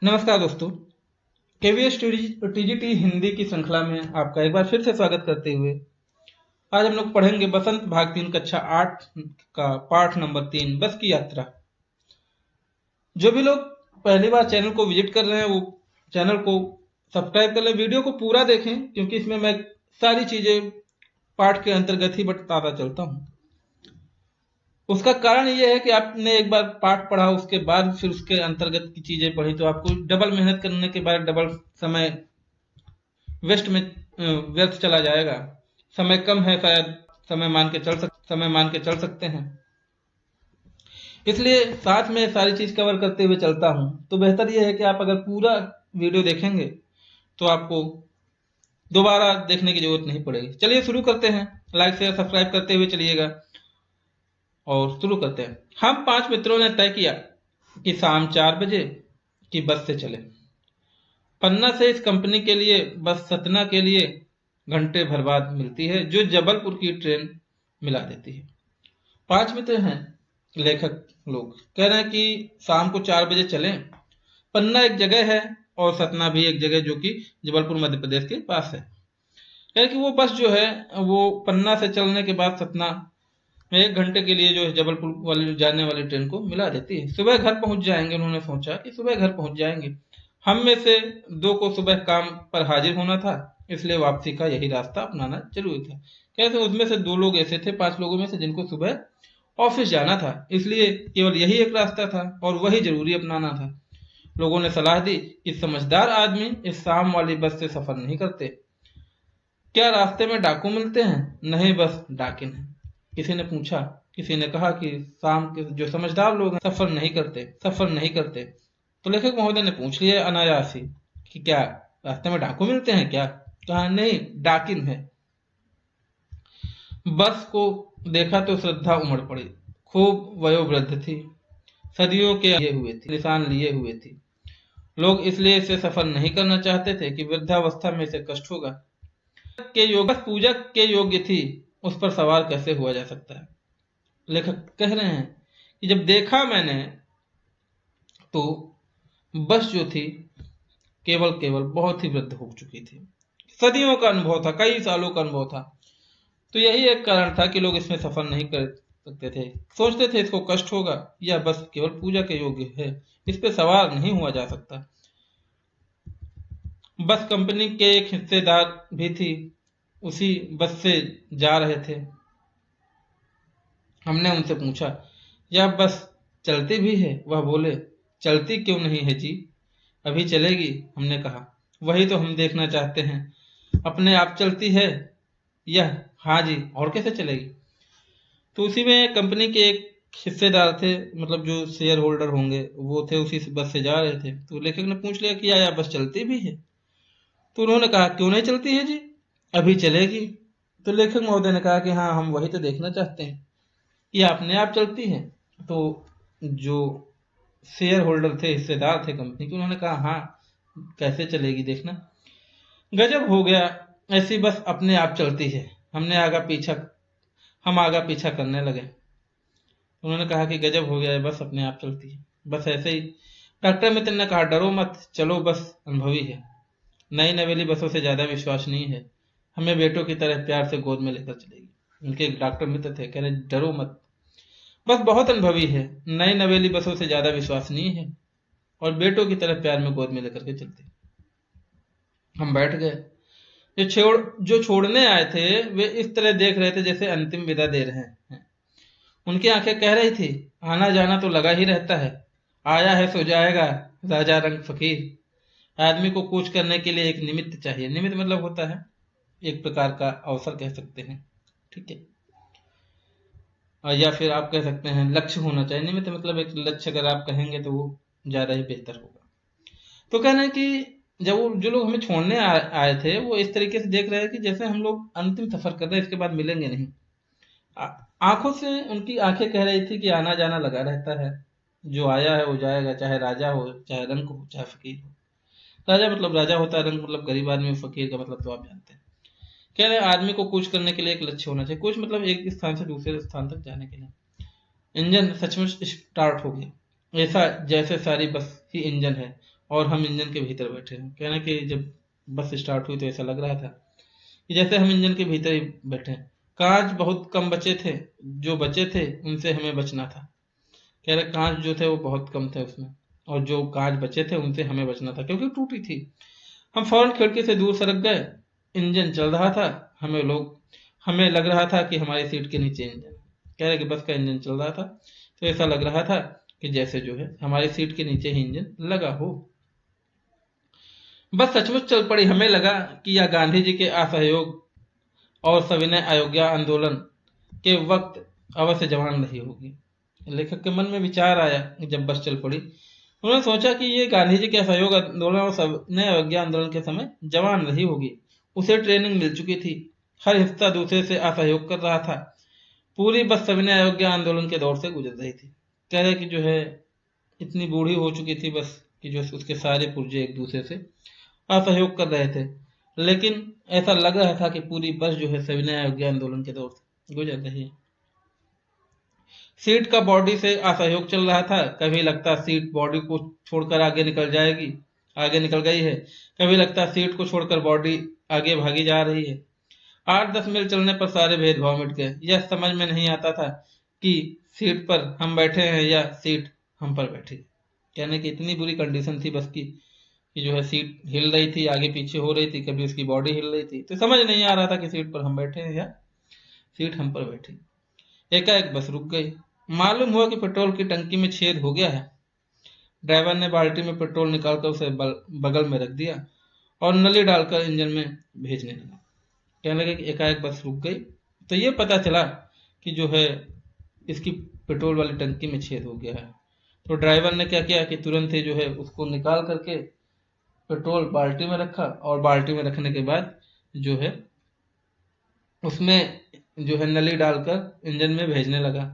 नमस्कार दोस्तों। KVS TGT Hindi की श्रृंखला में आपका एक बार फिर से स्वागत करते हुए आज हम लोग पढ़ेंगे बसंत भाग 3 कक्षा 8 का पाठ नंबर 3 बस की यात्रा। जो भी लोग पहली बार चैनल को विजिट कर रहे हैं वो चैनल को सब्सक्राइब कर लें, वीडियो को पूरा देखें क्योंकि इसमें मैं सारी चीजें पाठ के अंतर्गत ही बताता चलता हूँ। उसका कारण यह है कि आपने एक बार पाठ पढ़ा उसके बाद फिर उसके अंतर्गत की चीजें पढ़ी तो आपको डबल मेहनत करने के बाद डबल समय वेस्ट में व्यर्थ चला जाएगा। समय कम है, शायद समय मान के चल सकते हैं, इसलिए साथ में सारी चीज कवर करते हुए चलता हूं। तो बेहतर यह है कि आप अगर पूरा वीडियो देखेंगे तो आपको दोबारा देखने की जरूरत नहीं पड़ेगी। चलिए शुरू करते हैं, लाइक शेयर सब्सक्राइब करते हुए चलिएगा और शुरू करते हैं। हम 5 मित्रों ने तय किया कि शाम 4 बजे की बस से चले। पन्ना से इस कंपनी के लिए बस सतना के लिए घंटे भर बाद मिलती है, जो जबलपुर की ट्रेन मिला देती है। 5 मित्र हैं लेखक लोग, कह रहे हैं कि शाम को 4 बजे चलें। पन्ना एक जगह है और सतना भी एक जगह जो कि जबलपुर मध्य प्रदेश के पास है। कह रहे कि वो बस जो है वो पन्ना से चलने के बाद सतना में 1 घंटे के लिए जो है जबलपुर वाली जाने वाली ट्रेन को मिला देती है। सुबह घर पहुंच जाएंगे। उन्होंने सोचा कि सुबह घर पहुंच जाएंगे। हम में से 2 को सुबह काम पर हाजिर होना था, इसलिए वापसी का यही रास्ता अपनाना जरूरी था। कैसे उसमें से 2 लोग ऐसे थे 5 लोगों में से जिनको सुबह ऑफिस जाना था, इसलिए केवल यही एक रास्ता था और वही जरूरी अपनाना था। लोगों ने सलाह दी कि समझदार आदमी इस शाम वाली बस से सफर नहीं करते। क्या रास्ते में डाकू मिलते हैं? नहीं, बस डाकिन है। किसी ने पूछा। किसी ने कहा कि शाम के जो समझदार लोग हैं सफर नहीं करते। तो लेखक महोदय ने पूछ लिया अनायास ही कि क्या रास्ते में डाकू मिलते हैं क्या? कहा नहीं, डाकिन है। बस को देखा तो श्रद्धा उमड़ पड़ी। खूब वयोवृद्ध थी, सदियों के लिए हुए थी, निशान लिए हुए थी। लोग इसलिए इसे सफर नहीं करना चाहते थे कि वृद्धावस्था में इसे कष्ट होगा। बस पूजक के योग्य थी, उस पर सवार कैसे हुआ जा सकता है? लेखक कह रहे हैं कि जब देखा मैंने तो बस जो थी केवल बहुत ही वृद्ध हो चुकी थी। सदियों का अनुभव था, कई सालों का अनुभव था। तो यही एक कारण था कि लोग इसमें सफर नहीं कर सकते थे। सोचते थे इसको कष्ट होगा, या बस केवल पूजा के योग्य है, इस पे सवार नहीं हुआ जा सकता। बस कंपनी के एक हिस्सेदार भी थी, उसी बस से जा रहे थे। हमने उनसे पूछा, यह बस चलती भी है? वह बोले, चलती क्यों नहीं है जी, अभी चलेगी। हमने कहा, वही तो हम देखना चाहते हैं, अपने आप चलती है यह? हाँ जी, और कैसे चलेगी? तो उसी में कंपनी के एक हिस्सेदार थे, मतलब जो शेयर होल्डर होंगे वो थे, उसी बस से जा रहे थे। तो लेखक ने पूछ लिया कि यह बस चलती भी है? तो उन्होंने कहा, क्यों नहीं चलती है जी, अभी चलेगी। तो लेखक महोदय ने कहा कि हाँ, हम वही तो देखना चाहते हैं कि अपने आप चलती है। तो जो शेयर होल्डर थे, हिस्सेदार थे कंपनी के, उन्होंने कहा हाँ, कैसे चलेगी देखना। गजब हो गया, ऐसी बस अपने आप चलती है। हम आगा पीछा करने लगे। उन्होंने कहा कि गजब हो गया है, बस अपने आप चलती है, बस ऐसे ही। डॉक्टर मित्र ने कहा, डरो मत, चलो, बस अनुभवी है, नई नवेली बसों से ज्यादा विश्वास नहीं है, हमें बेटों की तरह प्यार से गोद में लेकर चलेगी। उनके एक डॉक्टर मित्र थे, कह रहे डरो मत, बस बहुत अनुभवी है, नई नवेली बसों से ज्यादा विश्वसनीय है और बेटों की तरह प्यार में गोद में लेकर के चलती। हम बैठ गए। जो छोड़ने आए थे वे इस तरह देख रहे थे जैसे अंतिम विदा दे रहे हैं। उनकी आंखें कह रही थी, आना जाना तो लगा ही रहता है, आया है सो जाएगा, राजा रंग फकीर। आदमी को कूच करने के लिए एक निमित्त चाहिए। निमित्त मतलब होता है एक प्रकार का अवसर कह सकते हैं, ठीक है, या फिर आप कह सकते हैं लक्ष्य होना चाहिए। निमित्त मतलब एक लक्ष्य अगर आप कहेंगे तो वो ज्यादा ही बेहतर होगा। तो कहना है कि जब वो जो लोग हमें छोड़ने आए थे वो इस तरीके से देख रहे हैं कि जैसे हम लोग अंतिम सफर कर रहे हैं, इसके बाद मिलेंगे नहीं। आंखों से उनकी आंखें कह रही थी कि आना जाना लगा रहता है, जो आया है वो जाएगा, चाहे राजा हो, चाहे रंक हो, चाहे फकीर हो। राजा मतलब राजा होता है, रंक मतलब गरीब आदमी, फकीर का मतलब तो आप जानते हैं। कह रहे हैं आदमी को कूच करने के लिए एक लक्ष्य होना चाहिए। कूच मतलब एक स्थान से दूसरे स्थान तक जाने के लिए। इंजन सचमुच स्टार्ट हो गया, ऐसा जैसे सारी बस ही इंजन है, और हम इंजन के भीतर बैठे हैं। कहना कि जब बस स्टार्ट हुई तो ऐसा लग रहा था कि जैसे हम इंजन के भीतर ही बैठे हैं। कांच बहुत कम बचे थे, जो बचे थे उनसे हमें बचना था। कह रहे कांच जो थे वो बहुत कम थे उसमें, और जो कांच बचे थे उनसे हमें बचना था क्योंकि टूटी थी। हम फौरन खिड़की से दूर सरक गए। इंजन चल रहा था, हमें लग रहा था कि हमारी सीट के नीचे इंजन। कह रहे कि बस का इंजन चल रहा था तो ऐसा लग रहा था कि जैसे जो है हमारी सीट के नीचे ही इंजन लगा हो। बस सचमुच चल पड़ी। हमें लगा कि यह गांधी जी के असहयोग और सविनय अवज्ञा आंदोलन के वक्त अवश्य जवान रही होगी। लेखक के मन में विचार आया जब बस चल पड़ी। उन्होंने सोचा कि ये गांधी जी के असहयोग आंदोलन और सविनय अवज्ञा आंदोलन के समय जवान रही होगी। उसे ट्रेनिंग मिल चुकी थी, हर हिस्सा दूसरे से असहयोग कर रहा था। पूरी बस सविनय अवज्ञा आंदोलन के दौर से गुजर रही थी। कह रहे कि जो है इतनी बूढ़ी हो चुकी थी बस कि जो उसके सारे पुर्जे एक दूसरे से असहयोग कर रहे थे, लेकिन ऐसा लग रहा था कि पूरी बस जो है सविनय अवज्ञा आंदोलन के दौर से गुजर रही है। सीट का बॉडी से असहयोग चल रहा था। कभी लगता सीट बॉडी को छोड़कर आगे निकल गई है, कभी लगता सीट को छोड़कर बॉडी आगे भागी जा रही है। 8-10 मील चलने पर सारे भेदभाव मिट गए। यह समझ में नहीं आता था कि सीट पर हम बैठे हैं या सीट हम पर बैठी। कहने की इतनी बुरी कंडीशन थी बस की कि जो है सीट हिल रही थी, आगे पीछे हो रही थी, कभी उसकी बॉडी हिल रही थी, तो समझ नहीं आ रहा था कि सीट पर हम बैठे हैं या सीट हम पर बैठी। एकाएक बस रुक गई। मालूम हुआ कि पेट्रोल की टंकी में छेद हो गया है। ड्राइवर ने बाल्टी में पेट्रोल निकालकर उसे बगल में रख दिया और नली डालकर इंजन में भेजने लगा। कहने लगे कि एकाएक बस रुक गई तो ये पता चला कि जो है इसकी पेट्रोल वाली टंकी में छेद हो गया है। तो ड्राइवर ने क्या किया कि तुरंत ही जो है उसको निकाल करके पेट्रोल बाल्टी में रखा, और बाल्टी में रखने के बाद जो है उसमें जो है नली डालकर इंजन में भेजने लगा।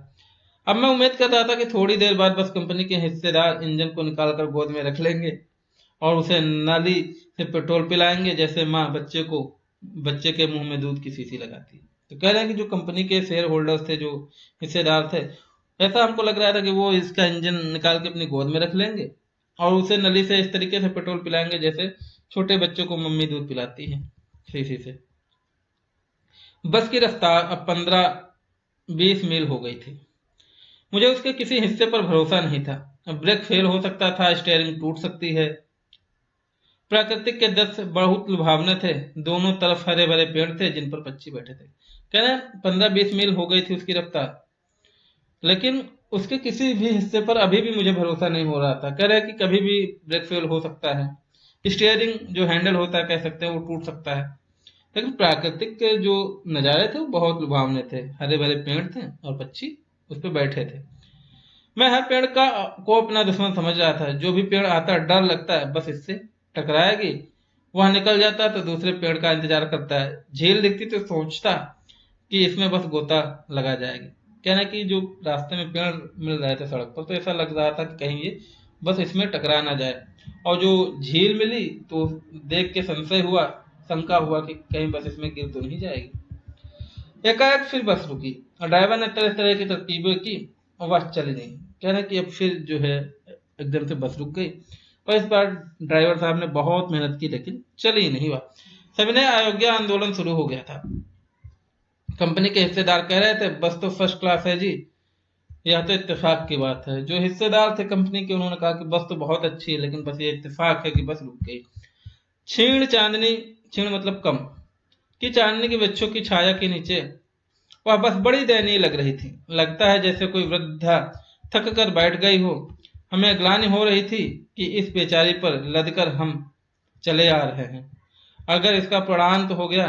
अब मैं उम्मीद कर रहा था कि थोड़ी देर बाद बस कंपनी के हिस्सेदार इंजन को निकालकर गोद में रख लेंगे और उसे नाली से पेट्रोल पिलाएंगे, जैसे माँ बच्चे के मुंह में दूध की शीशी लगाती है। तो कह रहे हैं कि जो कंपनी के शेयर होल्डर्स थे, जो हिस्सेदार थे, ऐसा हमको लग रहा था कि वो इसका इंजन निकाल के अपनी गोद में रख लेंगे और उसे नली से इस तरीके से पेट्रोल पिलाएंगे जैसे छोटे बच्चों को मम्मी दूध पिलाती है शीशी से। बस की रफ्तार अब 15-20 मील हो गई थी। मुझे उसके किसी हिस्से पर भरोसा नहीं था। अब ब्रेक फेल हो सकता था, स्टीयरिंग टूट सकती है। प्राकृतिक के दृश्य बहुत लुभावने थे। दोनों तरफ हरे भरे पेड़ थे जिन पर पक्षी बैठे थे। कह रहे 15-20 मील हो गई थी उसकी रफ्तार, लेकिन उसके किसी भी हिस्से पर अभी भी मुझे भरोसा नहीं हो रहा था। कह रहे कि कभी भी ब्रेक फेल हो सकता है, स्टीयरिंग जो हैंडल होता है कह सकते हैं वो टूट सकता है। लेकिन प्राकृतिक के जो नज़ारे थे वो बहुत लुभावने थे। हरे भरे पेड़ थे और पक्षी उस पर बैठे थे। मैं हर पेड़ को अपना दुश्मन समझ रहा था। जो भी पेड़ आता डर लगता है बस इससे टकराएगी, वह निकल जाता तो दूसरे पेड़ का इंतजार करता है। झील दिखती तो सोचता कि इसमें बस गोता लगा जाएगी। कहना कि जो रास्ते में पेड़ मिल रहे थे सड़क पर तो ऐसा लग रहा था कि कहीं ये बस इसमें टकरा ना जाए, और जो झील मिली तो देख के शंका हुआ कि कहीं बस इसमें गिर तो नहीं जाएगी। एकाएक फिर बस रुकी और ड्राइवर ने तरह तरह की तरकीबें की और बस चली नहीं। कह रहे कि अब फिर जो है एकदम से बस रुक गई और इस बार ड्राइवर साहब ने बहुत मेहनत की लेकिन चली ही नहीं। वह सविनय अवज्ञा आंदोलन शुरू हो गया था। कंपनी के हिस्सेदार कह रहे थे बस तो फर्स्ट क्लास है जी। यह तो इत्तेफाक की बात है। जो हिस्सेदार थे कंपनी के उन्होंने कहा कि बस तो बहुत अच्छी है, लेकिन बस ये इत्तेफाक है कि बस रुक गई। क्षीण मतलब कम की चांदनी के वृक्षों की छाया के नीचे वह बस बड़ी दयनीय लग रही थी। लगता है जैसे कोई वृद्धा थक कर बैठ गई हो। हमें ग्लानि हो रही थी कि इस बेचारी पर लदकर हम चले आ रहे हैं। अगर इसका प्राणांत हो गया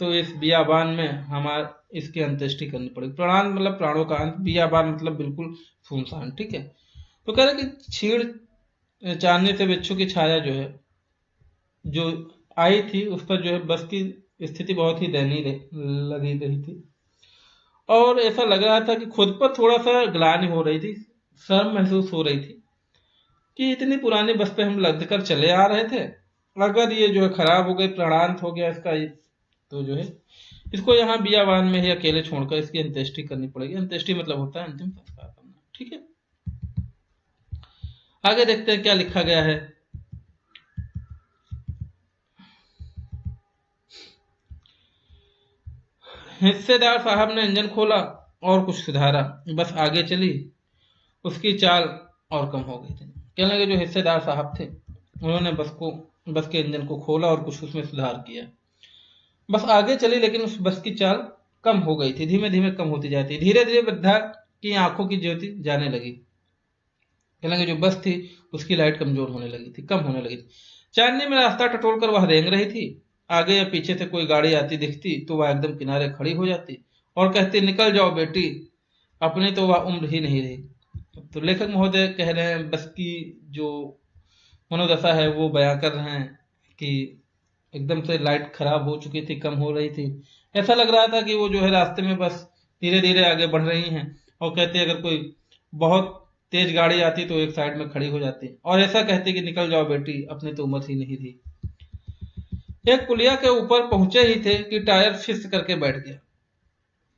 तो इस बियाबान में हमारे इसकी अंत्येष्टि करनी पड़ेगी। प्राणांत मतलब प्राणों का अंत, बियाबान मतलब बिल्कुल सुनसान। ठीक है, तो कह रहे कि क्षीण चांदनी से वृक्षों की छाया जो है जो आई थी उस पर जो है बस की स्थिति बहुत ही दयनीय लगी रही थी, और ऐसा लग रहा था कि खुद पर थोड़ा सा ग्लानि हो रही थी, शर्म महसूस हो रही थी कि इतनी पुरानी बस पे हम लद कर चले आ रहे थे। अगर ये जो है खराब हो गई, प्राणांत हो गया इसका, तो जो है इसको यहाँ बियावान में ही अकेले छोड़कर इसकी अंत्येष्टि करनी पड़ेगी। अंत्येष्टि मतलब होता है अंतिम संस्कार करना। ठीक है, आगे देखते हैं क्या लिखा गया है। हिस्सेदार साहब ने इंजन खोला और कुछ सुधारा, बस आगे चली। उसकी चाल और कम हो गई थी। कहने लगे जो हिस्सेदार साहब थे उन्होंने बस के इंजन को खोला और कुछ उसमें सुधार किया, बस आगे चली, लेकिन उस बस की चाल कम हो गई थी, धीमे धीमे कम होती जाती। धीरे धीरे वृद्धा की आंखों की ज्योति जाने लगी। कहने लगे जो बस थी उसकी लाइट कमजोर होने लगी थी, कम होने लगी थी। चांदनी में रास्ता टटोल कर वह रेंग रही थी। आगे या पीछे से कोई गाड़ी आती दिखती तो वह एकदम किनारे खड़ी हो जाती और कहती निकल जाओ बेटी, अपनी तो वह उम्र ही नहीं रही। तो लेखक महोदय कह रहे हैं बस की जो मनोदशा है वो बयां कर रहे हैं कि एकदम से लाइट खराब हो चुकी थी, कम हो रही थी। ऐसा लग रहा था कि वो जो है रास्ते में बस धीरे धीरे आगे बढ़ रही हैं, और कहते अगर कोई बहुत तेज गाड़ी आती तो एक साइड में खड़ी हो जाती और ऐसा कहती कि निकल जाओ बेटी, अपनी तो उम्र ही नहीं थी। एक पुलिया के ऊपर पहुंचे ही थे कि टायर फिस करके बैठ गया।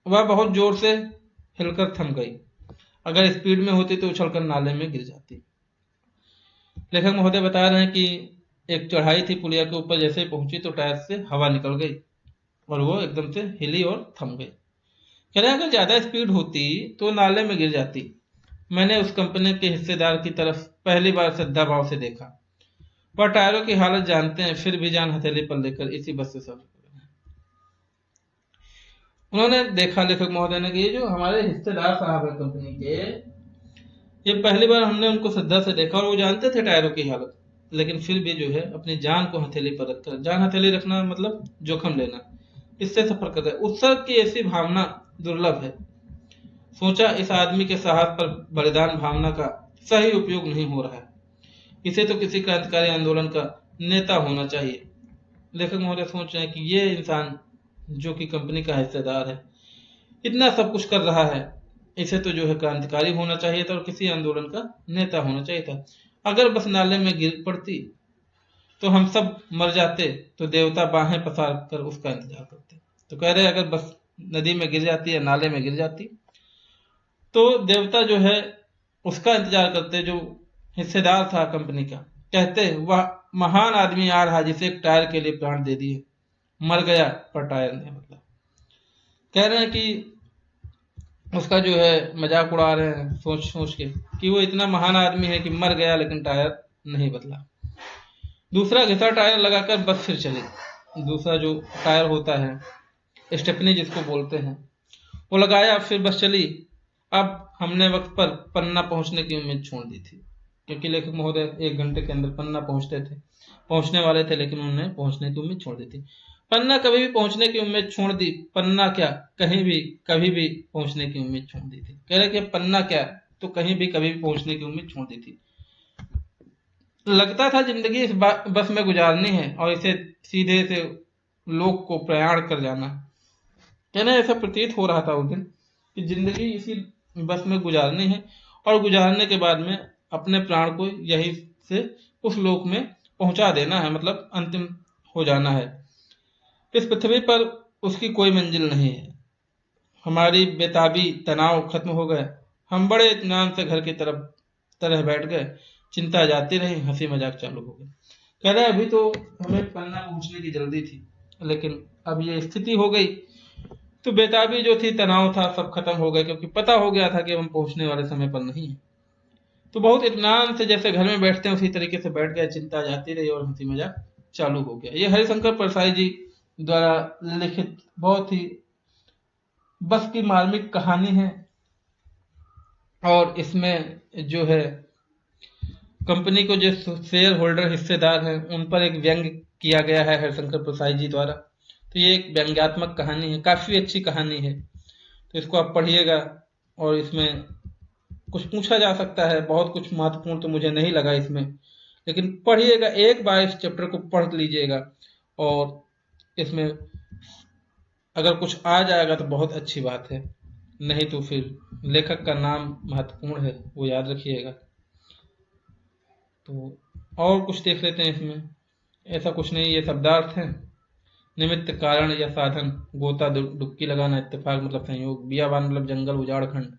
वह बहुत जोर से हिलकर थम गई। अगर स्पीड में होती तो उछलकर नाले में गिर जाती। लेखक महोदय बता रहे हैं कि एक चढ़ाई थी, पुलिया के ऊपर जैसे ही पहुंची तो टायर से हवा निकल गई और वो एकदम से हिली और थम गई। कह रहे हैं अगर ज्यादा स्पीड होती तो नाले में गिर जाती। मैंने उस कंपनी के हिस्सेदार की तरफ पहली बार श्रद्धा भाव से देखा। वह टायरों की हालत जानते हैं, फिर भी जान हथेली पर लेकर इसी बस से सफर कर रहे हैं। उन्होंने देखा लेखक महोदय ने कि ये जो हमारे हिस्सेदार साहब है कंपनी के, ये पहली बार हमने उनको श्रद्धा से देखा और वो जानते थे टायरों की हालत, लेकिन फिर भी जो है अपनी जान को हथेली पर रखकर, जान हथेली रखना मतलब जोखिम लेना, इससे सफर कर रहे। उत्सर्ग की ऐसी भावना दुर्लभ है। सोचा इस आदमी के साहस पर बलिदान भावना का सही उपयोग नहीं हो रहा है, इसे तो किसी क्रांतिकारी आंदोलन का नेता होना चाहिए। लेखक महोदय सोच रहे हैं कि ये इंसान जो कि कंपनी का हिस्सेदार है, इतना सब कुछ कर रहा है, इसे तो जो है क्रांतिकारी होना चाहिए था और किसी आंदोलन का नेता होना चाहिए था। अगर बस नाले में गिर पड़ती तो हम सब मर जाते तो देवता बाहें पसार कर उसका इंतजार करते। तो कह रहे अगर बस नदी में गिर जाती या नाले में गिर जाती तो देवता जो है उसका इंतजार करते, जो हिस्सेदार था कंपनी का। कहते वह महान आदमी आ रहा जिसे एक टायर के लिए प्राण दे दिए, मर गया पर टायर नहीं बदला। कह रहे हैं कि उसका जो है मजाक उड़ा रहे हैं सोच सोच के कि वो इतना महान आदमी है कि मर गया लेकिन टायर नहीं बदला। दूसरा घिसा टायर लगाकर बस फिर चली। दूसरा जो टायर होता है स्टेपनी जिसको बोलते हैं वो लगाया, फिर बस चली। अब हमने वक्त पर पन्ना पहुंचने की उम्मीद छोड़ दी थी, क्योंकि लेखक महोदय 1 घंटे के अंदर पन्ना पहुंचने वाले थे, लेकिन उन्होंने पहुंचने की उम्मीद छोड़ दी थी। पन्ना कभी भी पहुंचने की उम्मीद छोड़ दी, पन्ना क्या कहीं भी कभी भी पहुंचने की उम्मीद छोड़ दी थी। कह रहे कि पन्ना क्या तो कहीं भी कभी भी पहुंचने की उम्मीद छोड़ दी थी। लगता था जिंदगी इस बस में गुजारनी है और इसे सीधे से लोक को प्रयाण कर जाना। कहना ऐसा प्रतीत हो रहा था उस दिन कि जिंदगी इसी बस में गुजारनी है और गुजारने के बाद में अपने प्राण को यही से उस लोक में पहुंचा देना है, मतलब अंतिम हो जाना है। इस पृथ्वी पर उसकी कोई मंजिल नहीं है। हमारी बेताबी तनाव खत्म हो गए, हम बड़े इत्मीनान से घर की तरह बैठ गए। चिंता जाती रही, हंसी मजाक चालू हो गई। कह रहे अभी तो हमें पन्ना पहुंचने की जल्दी थी, लेकिन अब ये स्थिति हो गई तो बेताबी जो थी, तनाव था, सब खत्म हो गया, क्योंकि पता हो गया था कि हम पहुंचने वाले समय पर नहीं है। तो बहुत इत्मीनान से जैसे घर में बैठते हैं उसी तरीके से बैठ गया, चिंता जाती रही और हंसी मजाक चालू हो गया। ये हरिशंकर परसाई जी द्वारा लिखित बहुत ही बस की मार्मिक कहानी है और इसमें जो है कंपनी को जो शेयर होल्डर हिस्सेदार हैं उन पर एक व्यंग्य किया गया है हरिशंकर परसाई जी द्वारा। तो ये एक व्यंग्यात्मक कहानी है, काफी अच्छी कहानी है। तो इसको आप पढ़िएगा और इसमें कुछ पूछा जा सकता है, बहुत कुछ महत्वपूर्ण तो मुझे नहीं लगा इसमें, लेकिन पढ़िएगा, एक बार इस चैप्टर को पढ़ लीजिएगा और इसमें अगर कुछ आ जाएगा तो बहुत अच्छी बात है, नहीं तो फिर लेखक का नाम महत्वपूर्ण है, वो याद रखिएगा। तो और कुछ देख लेते हैं इसमें। ऐसा कुछ नहीं, ये शब्दार्थ है। निमित्त कारण या साधन, गोता डुबकी लगाना, इत्तेफाक मतलब संयोग, बियाबान मतलब जंगल उजाड़ खंड,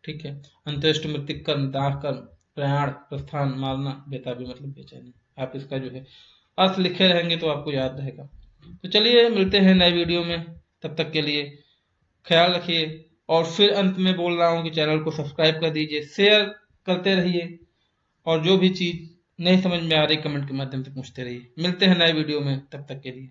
ठीक है। अंत्येष्ट मृतिक कर्म, दाह कर्म, प्रयाण, प्रस्थान, मारना, बेताबी मतलब बेचैनी। आप इसका जो है अर्थ लिखे रहेंगे तो आपको याद रहेगा। तो चलिए मिलते हैं नए वीडियो में, तब तक के लिए ख्याल रखिए। और फिर अंत में बोल रहा हूँ कि चैनल को सब्सक्राइब कर दीजिए, शेयर करते रहिए, और जो भी चीज़ नहीं समझ में आ रही कमेंट के माध्यम से पूछते रहिए। मिलते हैं नए वीडियो में, तब तक के लिए।